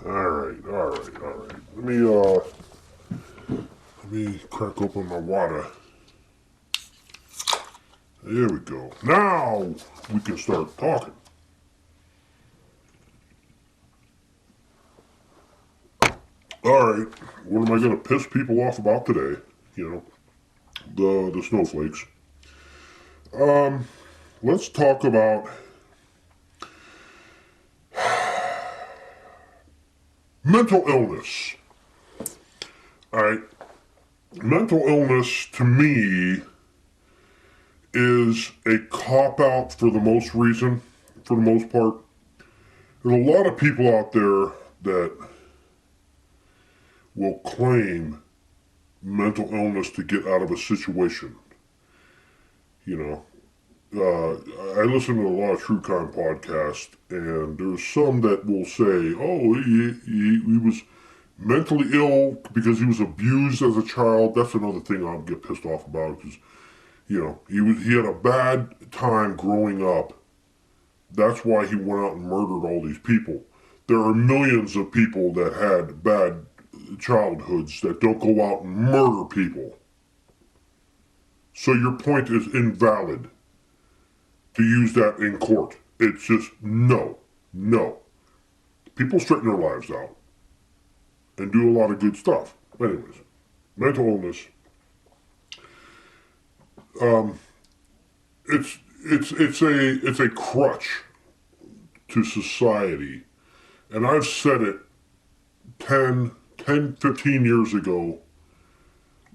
All right. Let me crack open my water. There we go. Now we can start talking. All right. What am I going to piss people off about today? The snowflakes. Let's talk about mental illness. All right. Mental illness to me is a cop-out for the most part. There's a lot of people out there that will claim mental illness to get out of a situation. I listen to a lot of true crime podcasts, and there's some that will say, oh, he was mentally ill because he was abused as a child. That's another thing I'll get pissed off about, because he had a bad time growing up. That's why he went out and murdered all these people. There are millions of people that had bad childhoods that don't go out and murder people. So your point is invalid to use that in court. It's just no. People straighten their lives out and do a lot of good stuff. Anyways, mental illness. It's a crutch to society. And I've said it 15 years ago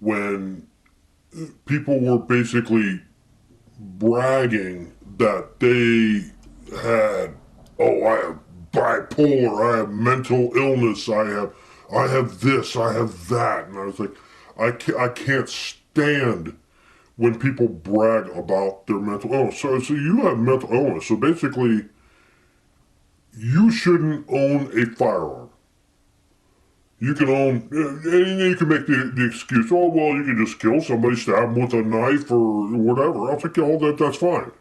when people were basically bragging that they had, I have bipolar, I have mental illness, I have this, I have that. And I was like, I can't stand when people brag about their mental illness. So you have mental illness. So basically, you shouldn't own a firearm. You can you can make the excuse, you can just kill somebody, stab them with a knife or whatever. I'll take all that, that's fine.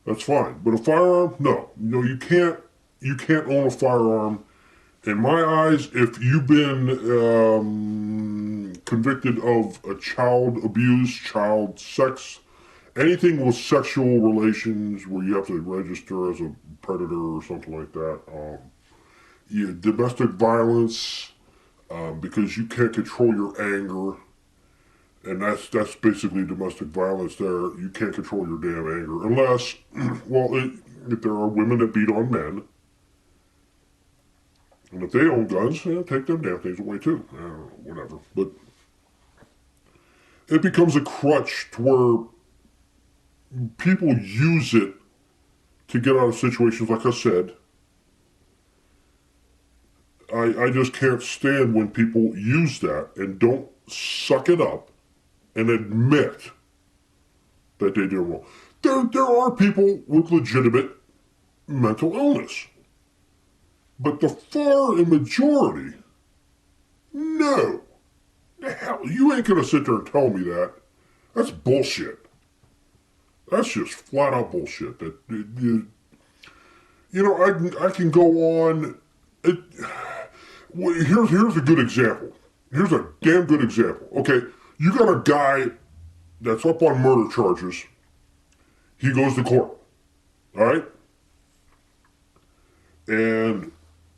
That's fine. But a firearm, no. You can't own a firearm. In my eyes, if you've been convicted of a child abuse, child sex, anything with sexual relations where you have to register as a predator or something like that, domestic violence, because you can't control your anger, and that's basically domestic violence there. You can't control your damn anger unless, if there are women that beat on men, and if they own guns, take them damn things away too. Whatever. But it becomes a crutch to where people use it to get out of situations, like I said. I just can't stand when people use that and don't suck it up and admit that they did wrong. There are people with legitimate mental illness. But the far majority, no. The hell, you ain't gonna sit there and tell me that. That's bullshit. That's just flat out bullshit. I can go on. Here's a good example. Here's a damn good example. Okay, you got a guy that's up on murder charges. He goes to court. All right? And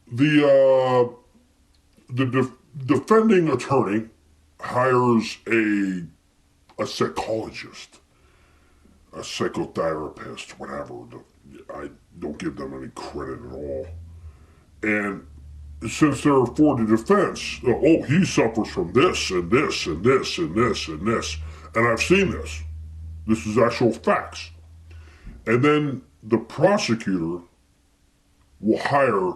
the defending attorney hires a psychologist, a psychotherapist, whatever. I don't give them any credit at all. And since they're for the defense, he suffers from this and this and this and this and this. And I've seen this. This is actual facts. And then the prosecutor will hire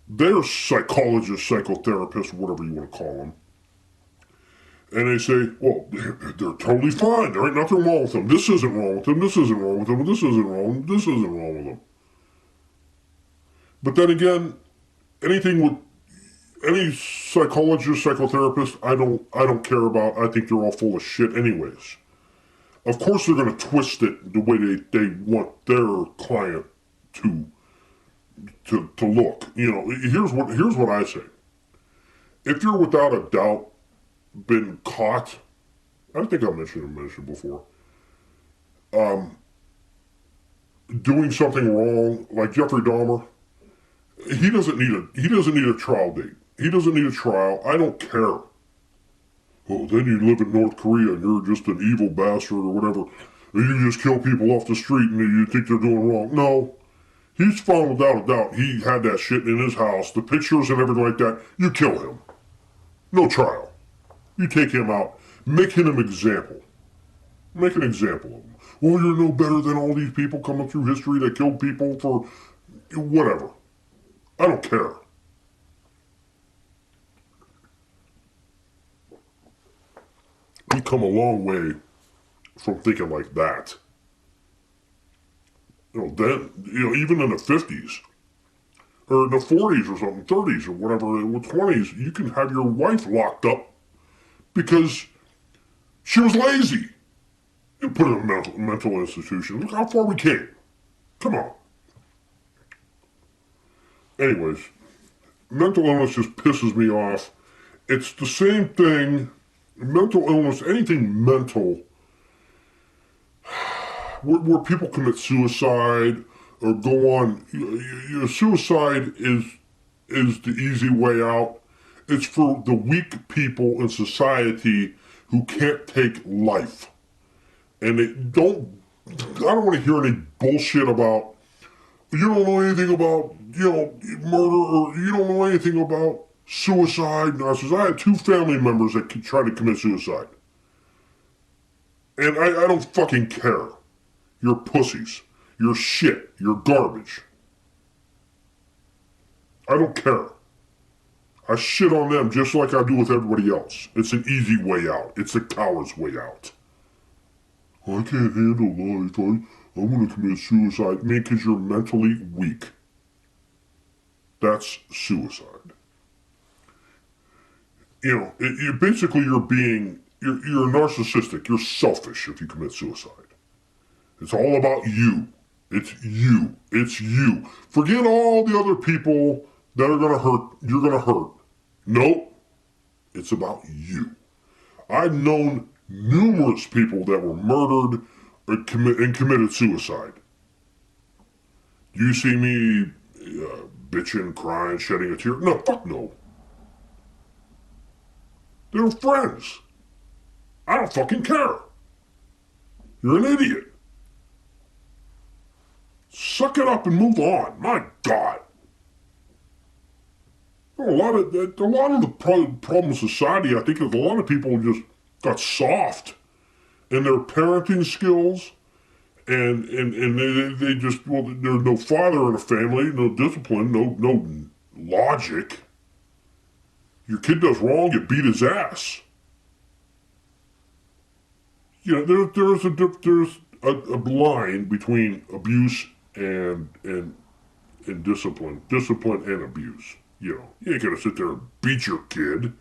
their psychologist, psychotherapist, whatever you want to call them. And they say, they're totally fine. There ain't nothing wrong with them. This isn't wrong with them. This isn't wrong with them. This isn't wrong. This isn't wrong with them. But then again, anything with any psychologist, psychotherapist, I don't care about. I think they're all full of shit anyways. Of course they're going to twist it the way they want their client to to look. Here's what I say. If you're without a doubt been caught, I think I mentioned before, doing something wrong, like Jeffrey Dahmer, he doesn't need a trial date. He doesn't need a trial. I don't care. Oh, then you live in North Korea and you're just an evil bastard or whatever. And you just kill people off the street and you think they're doing wrong. No. He's found without a doubt he had that shit in his house, the pictures and everything like that. You kill him. No trial. You take him out. Make him an example. Make an example of him. Well, you're no better than all these people coming through history that killed people for whatever. I don't care. We come a long way from thinking like that. Even in the 50s, or in the 40s or something, 30s or whatever, or 20s, you can have your wife locked up because she was lazy. You put her in a mental institution. Look how far we came. Come on. Anyways, mental illness just pisses me off. It's the same thing. Mental illness, anything mental, where people commit suicide or go on. Suicide is the easy way out. It's for the weak people in society who can't take life. And I don't want to hear any bullshit about, you don't know anything about, murder, or you don't know anything about suicide. No, I had 2 family members that tried to commit suicide. And I don't fucking care. You're pussies. You're shit. You're garbage. I don't care. I shit on them just like I do with everybody else. It's an easy way out. It's a coward's way out. I can't handle life. I'm going to commit suicide. Because you're mentally weak. That's suicide. Basically you're narcissistic. You're selfish if you commit suicide. It's all about you. It's you. It's you. Forget all the other people that are going to hurt. You're going to hurt. Nope. It's about you. I've known numerous people that were murdered and committed suicide. Do you see me bitching, crying, shedding a tear? No, fuck no. They're friends. I don't fucking care. You're an idiot. Suck it up and move on. My God. A lot of the problem with society, I think, is a lot of people just got soft in their parenting skills, and they just, there's no father in a family, no discipline, no logic. Your kid does wrong, you beat his ass. There's a line between abuse and discipline and abuse. You ain't gonna sit there and beat your kid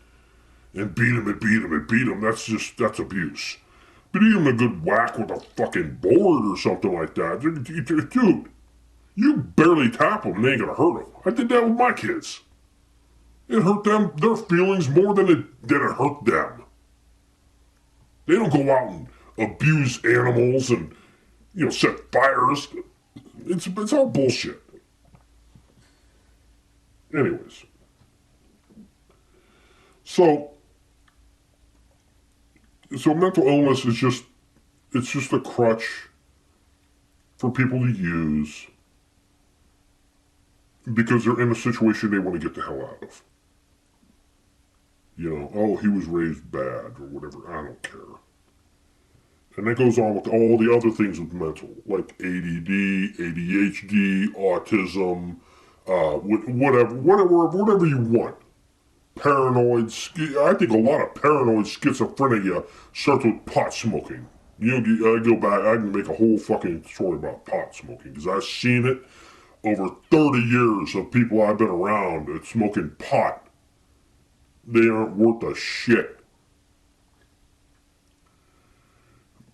and beat him and beat him and beat him. That's abuse. But give him a good whack with a fucking board or something like that. Dude, you barely tap them and they ain't gonna hurt them. I did that with my kids. It hurt them, their feelings more than it hurt them. They don't go out and abuse animals and, set fires. It's all bullshit. Anyways. So mental illness is just a crutch for people to use because they're in a situation they want to get the hell out of. He was raised bad or whatever. I don't care. And that goes on with all the other things with mental, like ADD, ADHD, autism, whatever you want. Paranoid. I think a lot of paranoid schizophrenia starts with pot smoking. I go back, I can make a whole fucking story about pot smoking, because I've seen it over 30 years of people I've been around that smoking pot. They aren't worth a shit.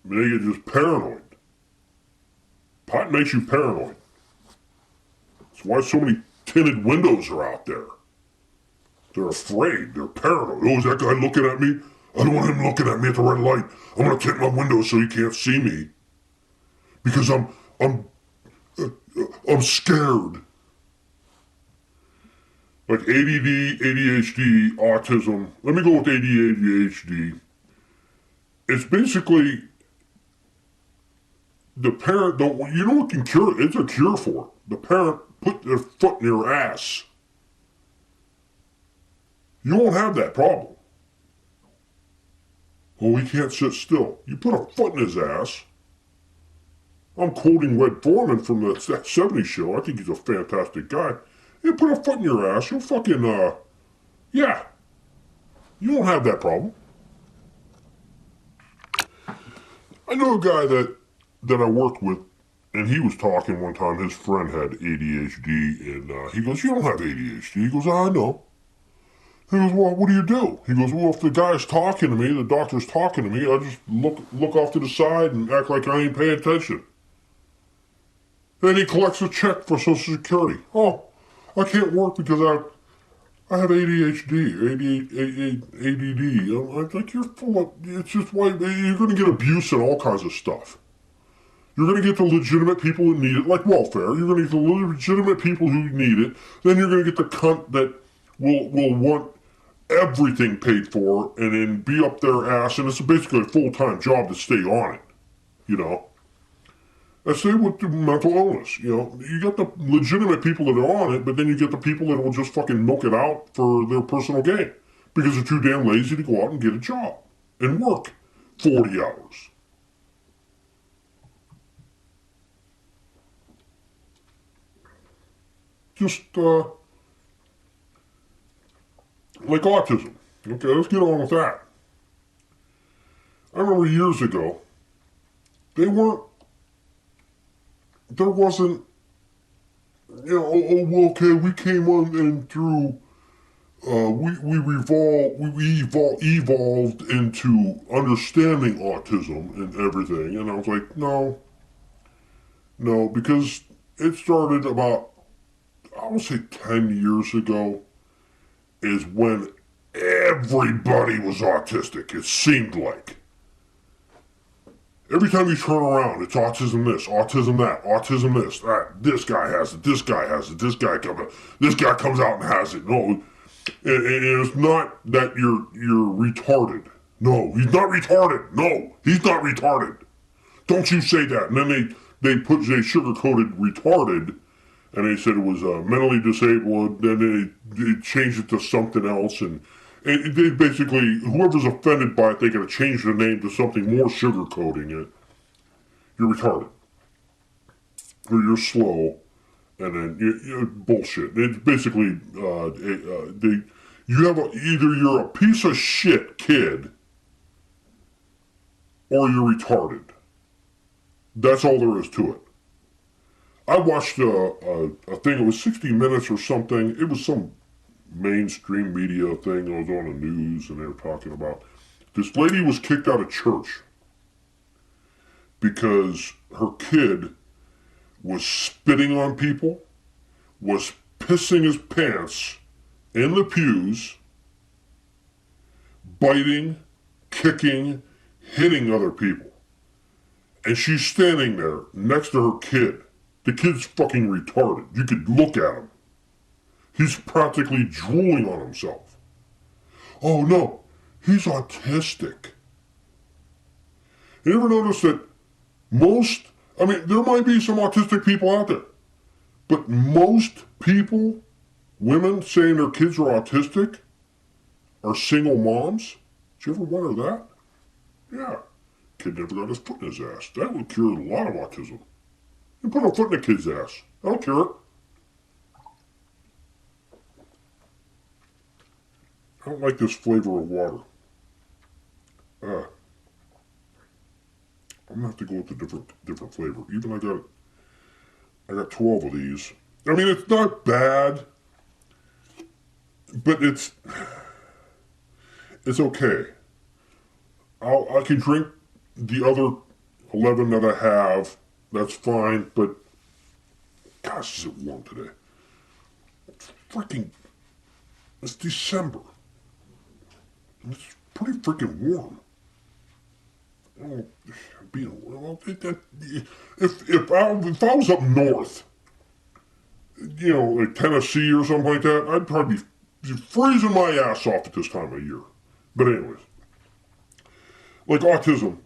They get just paranoid. Pot makes you paranoid. That's Why so many tinted windows are out there? They're afraid. They're paranoid. Oh, is that guy looking at me? I don't want him looking at me at the red light. I'm gonna tint my windows so he can't see me. Because I'm scared. Like ADD, ADHD, autism. Let me go with ADHD. It's basically the parent don't. You know what can cure it? It's a cure for it. The parent put their foot in your ass. You won't have that problem. Oh, he can't sit still. You put a foot in his ass. I'm quoting Red Foreman from that 70s show. I think he's a fantastic guy. You put a foot in your ass, you'll fucking, yeah. You won't have that problem. I know a guy that I worked with, and he was talking one time. His friend had ADHD, and he goes, "You don't have ADHD." He goes, "I know." He goes, "Well, what do you do?" He goes, "Well, if the guy's talking to me, the doctor's talking to me, I just look off to the side and act like I ain't paying attention." Then he collects a check for Social Security. "Oh, I can't work because I have ADHD, ADD. I'm like, you're full of, it's just why you're going to get abuse and all kinds of stuff. You're going to get the legitimate people who need it, like welfare. You're going to get the legitimate people who need it. Then you're going to get the cunt that will want everything paid for and then be up their ass. And it's basically a full-time job to stay on it, you know. And same with the mental illness, you know. You got the legitimate people that are on it, but then you get the people that will just fucking milk it out for their personal gain. Because they're too damn lazy to go out and get a job and work 40 hours. Just, like autism. Okay, let's get on with that. I remember years ago, there wasn't, you know, oh, well, okay, we came on and through, we evolved into understanding autism and everything. And I was like, no, because it started about, I would say 10 years ago is when everybody was autistic, it seemed like. Every time you turn around, it's autism this, autism that, autism this, that. This guy has it, this guy has it, this guy comes out and has it. No, and it's not that you're retarded. No, he's not retarded. No, he's not retarded. Don't you say that. And then they sugar-coated retarded, and they said it was mentally disabled. Then they changed it to something else, and they basically, whoever's offended by it, they gotta change the name to something more sugar-coating it. You're retarded. Or you're slow. And then, you're bullshit. It's basically, either you're a piece of shit kid, or you're retarded. That's all there is to it. I watched a thing, it was 60 Minutes or something. It was some mainstream media thing. I was on the news and they were talking about this lady was kicked out of church because her kid was spitting on people, was pissing his pants in the pews, biting, kicking, hitting other people. And she's standing there next to her kid. The kid's fucking retarded. You could look at him. He's practically drooling on himself. Oh no, he's autistic. You ever notice that there might be some autistic people out there, but most people, women saying their kids are autistic, are single moms? Did you ever wonder that? Yeah. Kid never got his foot in his ass. That would cure a lot of autism. You put a foot in a kid's ass. That'll cure it. I don't like this flavor of water. I'm gonna have to go with a different flavor. Even I got 12 of these. I mean, it's not bad, but it's okay. I can drink the other 11 that I have. That's fine, but gosh, is it warm today? it's December. It's pretty freaking warm. Well, if I was up north, like Tennessee or something like that, I'd probably be freezing my ass off at this time of year. But anyways, like autism.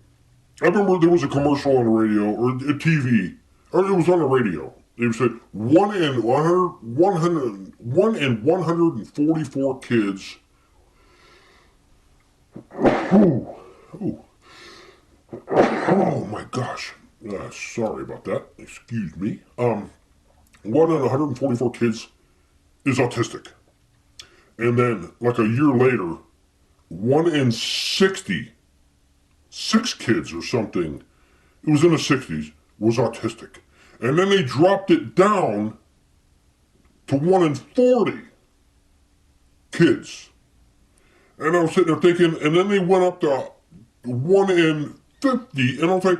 I remember there was a commercial on the radio or a TV, or it was on the radio. They said 1 in 144 kids. Oh my gosh. Sorry about that. Excuse me. 1 in 144 kids is autistic. And then, like a year later, 1 in 66 kids or something, it was in the 60s, was autistic. And then they dropped it down to 1 in 40 kids. And I was sitting there thinking, and then they went up to 1 in 50, and I was like,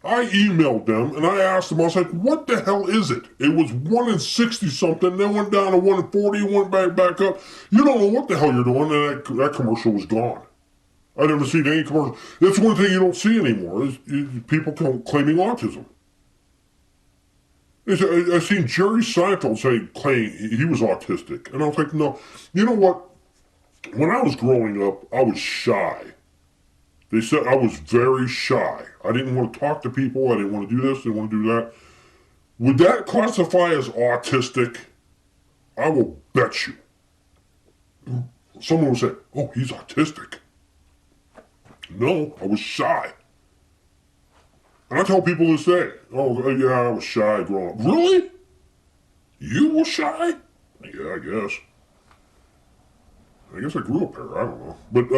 I emailed them, and I asked them, I was like, what the hell is it? It was 1 in 60 something, then went down to 1 in 40, went back up. You don't know what the hell you're doing, and that commercial was gone. I never seen any commercial. That's one thing you don't see anymore, is people claiming autism. I seen Jerry Seinfeld claim he was autistic, and I was like, no. You know what? When I was growing up, I was shy. They said I was very shy. I didn't want to talk to people. I didn't want to do this. Didn't want to do that. Would that classify as autistic? I will bet you. Someone will say, oh, he's autistic. No, I was shy. And I tell people this day, oh, yeah, I was shy growing up. Really? You were shy? Yeah, I guess. I guess I grew up here. I don't know. But,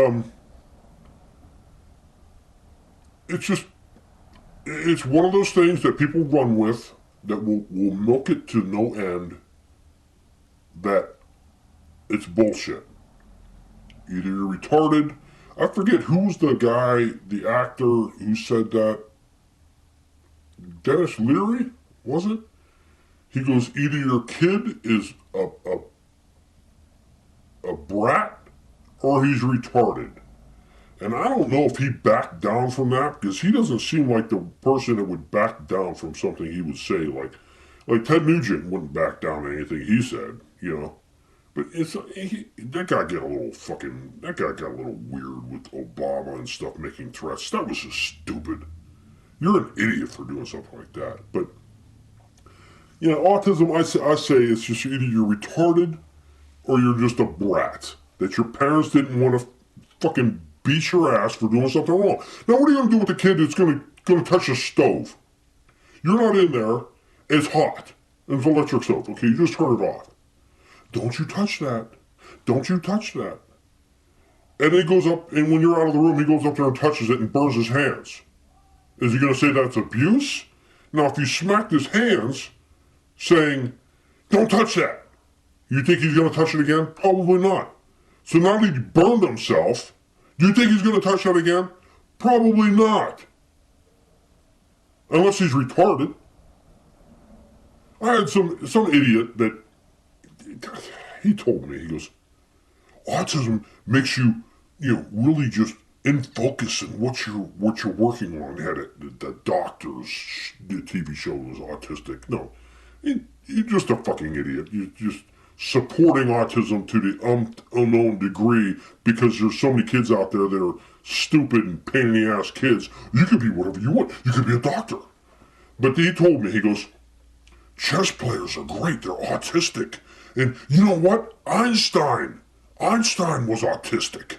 it's one of those things that people run with that will milk it to no end, that it's bullshit. Either you're retarded. I forget who's the guy, the actor who said that. Dennis Leary, was it? He goes, either your kid is a brat or he's retarded. And I don't know if he backed down from that, because he doesn't seem like the person that would back down from something he would say. Like Ted Nugent wouldn't back down to anything he said, But that guy got a little weird with Obama and stuff, making threats. That was just stupid. You're an idiot for doing something like that. But, autism, I say it's just either you're retarded or you're just a brat. That your parents didn't want to fucking beat your ass for doing something wrong. Now, what are you going to do with the kid that's going to touch a stove? You're not in there. It's hot. It's an electric stove. Okay, you just turn it off. Don't you touch that. Don't you touch that. And he goes up, and when you're out of the room, he goes up there and touches it and burns his hands. Is he going to say that's abuse? Now, if you smacked his hands, saying, don't touch that, you think he's going to touch it again? Probably not. So now that he burned himself, do you think he's going to touch that again? Probably not. Unless he's retarded. I had some idiot that, he told me, he goes, autism makes you, really just in focus in what you're working on. He had the doctor's the TV show was autistic. No, you're just a fucking idiot. You're just supporting autism to the unknown degree because there's so many kids out there that are stupid and pain in the ass kids. You could be whatever you want. You could be a doctor. But he told me, he goes, chess players are great. They're autistic. And you know what? Einstein was autistic.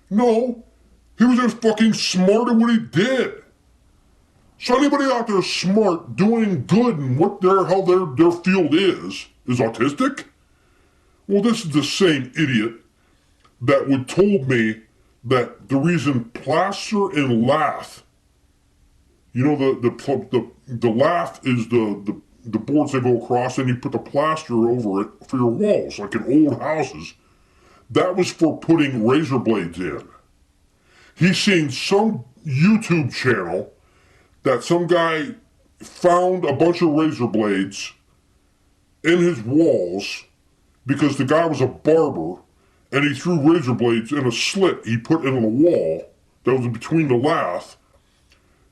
No, he was just fucking smart at what he did. So anybody out there smart, doing good in what their field is autistic? Well, this is the same idiot that would told me that the reason plaster and lath, the lath is the boards that go across and you put the plaster over it for your walls, like in old houses. That was for putting razor blades in. He's seen some YouTube channel that some guy found a bunch of razor blades in his walls because the guy was a barber and he threw razor blades in a slit he put into the wall that was between the lath.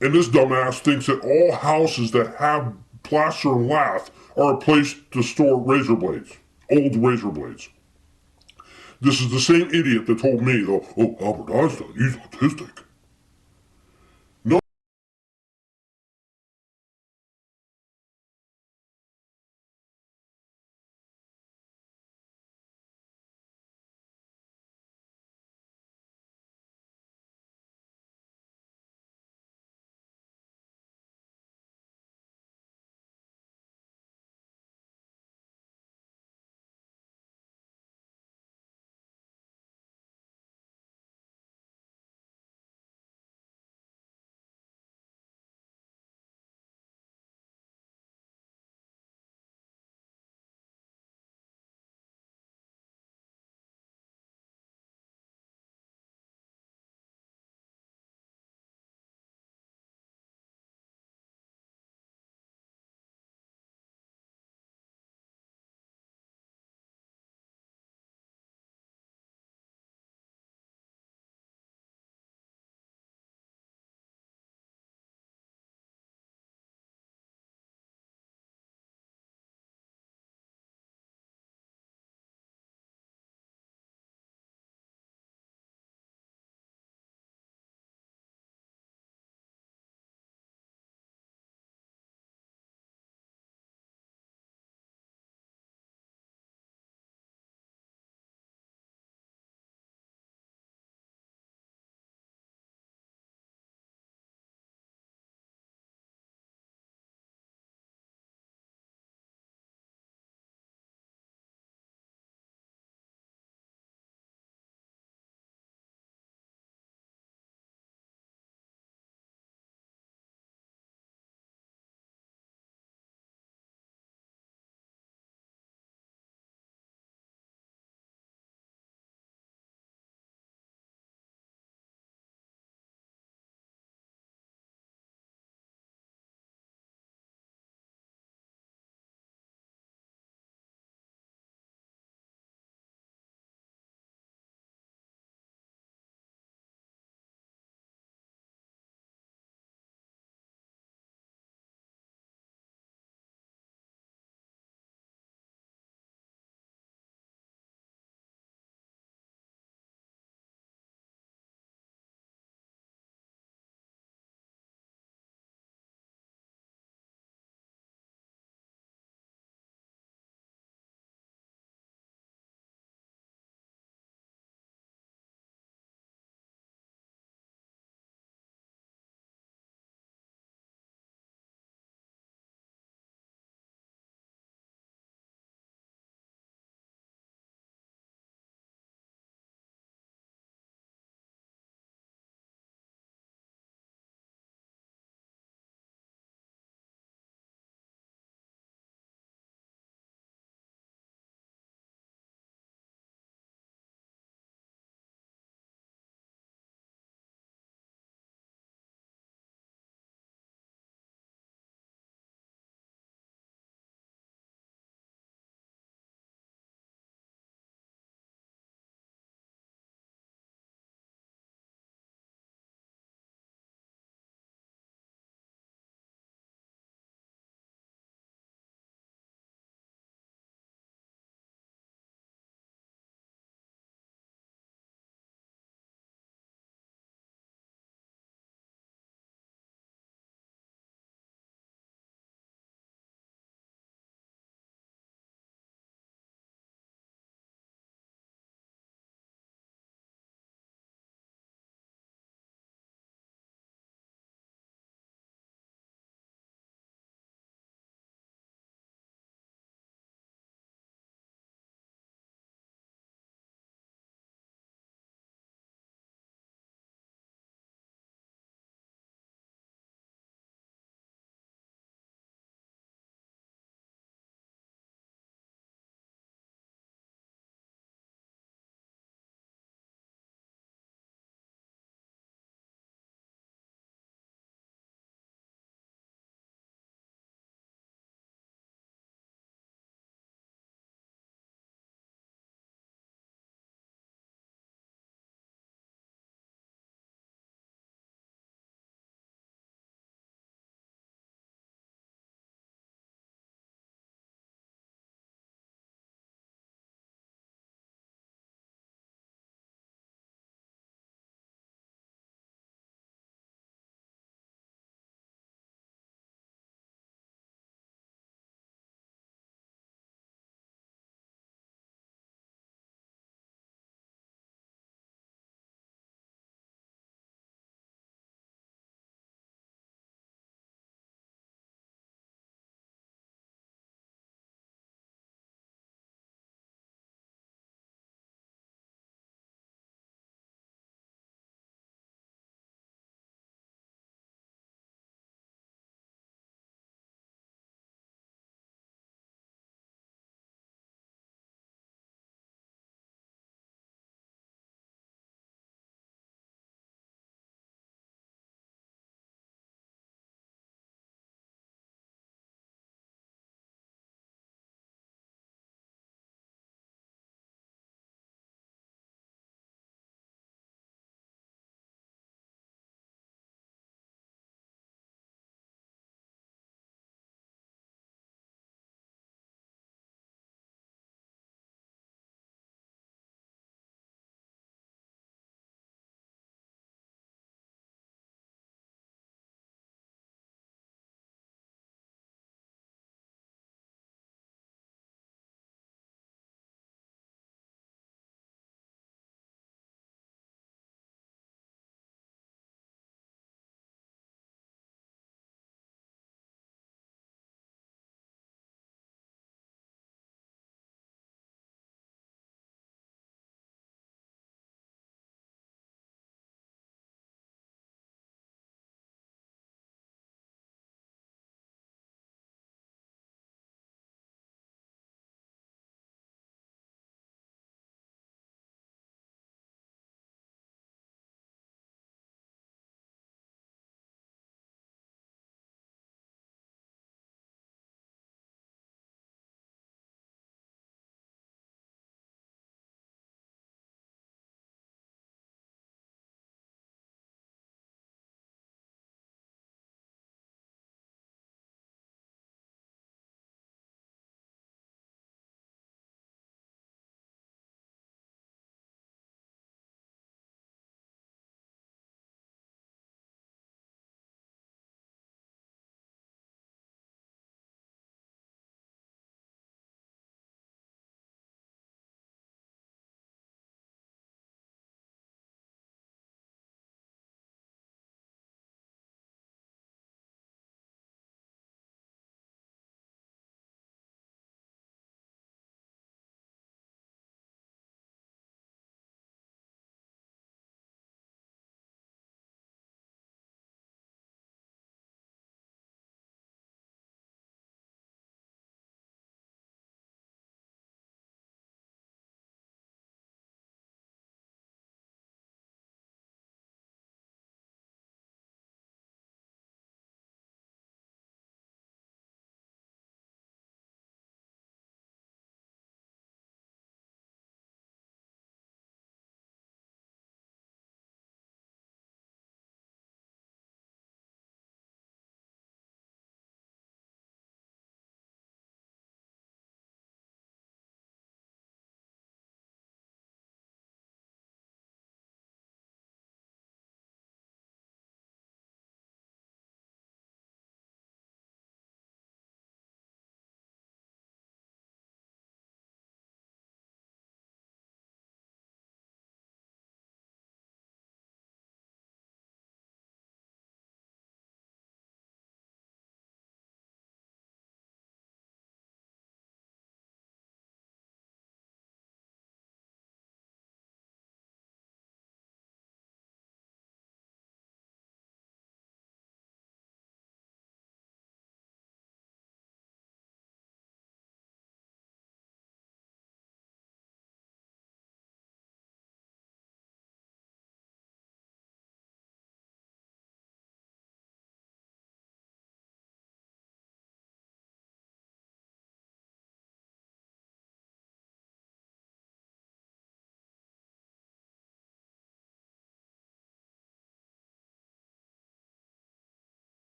And this dumbass thinks that all houses that have plaster and lath are a place to store razor blades, old razor blades. This is the same idiot that told me, though, oh, Albert Einstein, he's autistic.